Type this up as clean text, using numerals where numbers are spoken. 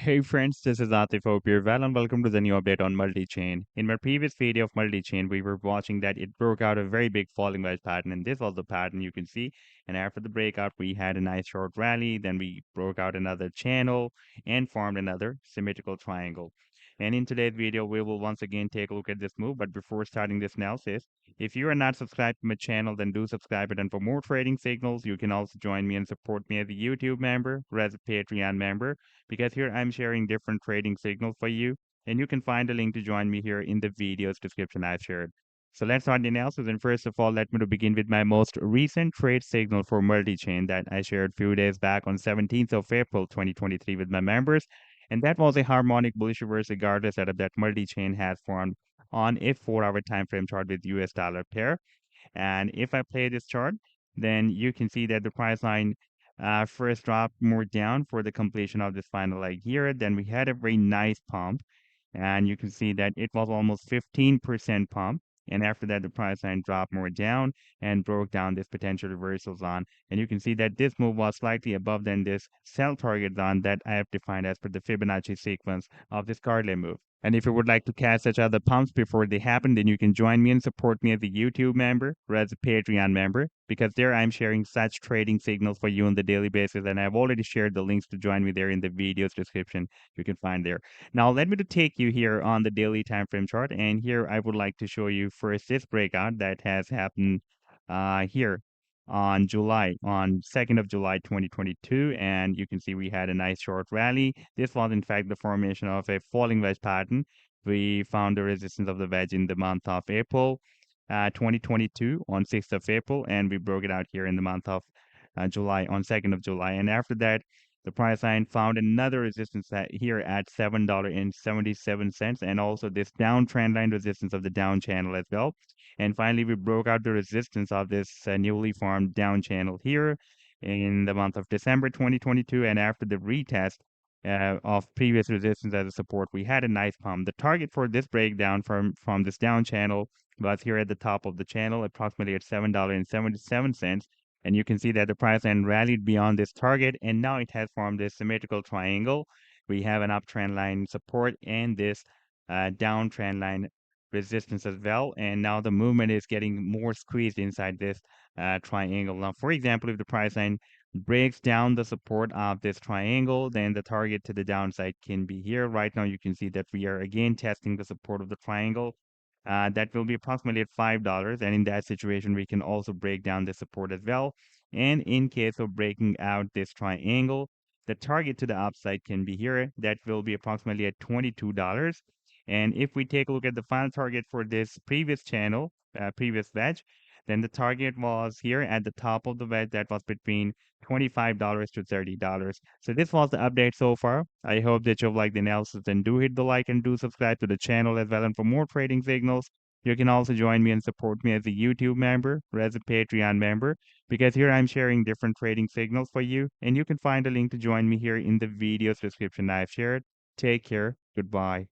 Hey friends, this is Atif. Hope you're well and welcome to the new update on Multichain. In my previous video of Multichain, we were watching that it broke out a very big falling wedge pattern, and this was the pattern you can see. And after the breakout, we had a nice short rally, then we broke out another channel and formed another symmetrical triangle. And in today's video, we will once again take a look at this move. But before starting this analysis, if you are not subscribed to my channel, then do subscribe it. And for more trading signals, you can also join me and support me as a YouTube member or as a Patreon member because here I'm sharing different trading signals for you, and you can find a link to join me here in the video's description I've shared. So let's start the analysis. And first of all, let me to begin with my most recent trade signal for multi-chain that I shared a few days back on 17th of April 2023 with my members. And that was a harmonic bullish reverse regardless setup that multi-chain has formed on a 4-hour time frame chart with US dollar pair. And if I play this chart, then you can see that the price line first dropped more down for the completion of this final leg here. Then we had a very nice pump, and you can see that it was almost 15% pump. And after that, the price line dropped more down and broke down this potential reversal zone. And you can see that this move was slightly above than this sell target zone that I have defined as per the Fibonacci sequence of this cardinal move. And if you would like to catch such other pumps before they happen, then you can join me and support me as a YouTube member or as a Patreon member, because there I'm sharing such trading signals for you on the daily basis. And I've already shared the links to join me there in the video's description. You can find there. Now, let me to take you here on the daily time frame chart. And here I would like to show you first this breakout that has happened here on 2nd of July 2022, and you can see we had a nice short rally. This was in fact the formation of a falling wedge pattern. We found the resistance of the wedge in the month of April 2022 on 6th of April, and we broke it out here in the month of July on 2nd of July. And after that, the price line found another resistance here at $7.77, and also this downtrend line resistance of the down channel as well. And finally, we broke out the resistance of this newly formed down channel here in the month of December 2022. And after the retest of previous resistance as a support, we had a nice pump. The target for this breakdown from this down channel was here at the top of the channel, approximately at $7.77. And you can see that the price then rallied beyond this target, and now it has formed this symmetrical triangle. We have an uptrend line support and this downtrend line resistance as well. And now the movement is getting more squeezed inside this triangle. Now, for example, if the price line breaks down the support of this triangle, then the target to the downside can be here. Right now, you can see that we are again testing the support of the triangle. That will be approximately at $5. And in that situation, we can also break down the support as well. And in case of breaking out this triangle, the target to the upside can be here. That will be approximately at $22. And if we take a look at the final target for this previous channel, previous wedge, then the target was here at the top of the wedge that was between $25 to $30. So this was the update so far. I hope that you've liked the analysis, and do hit the like and do subscribe to the channel as well. And for more trading signals, you can also join me and support me as a YouTube member or as a Patreon member, because here I'm sharing different trading signals for you. And you can find a link to join me here in the video's description I've shared. Take care. Goodbye.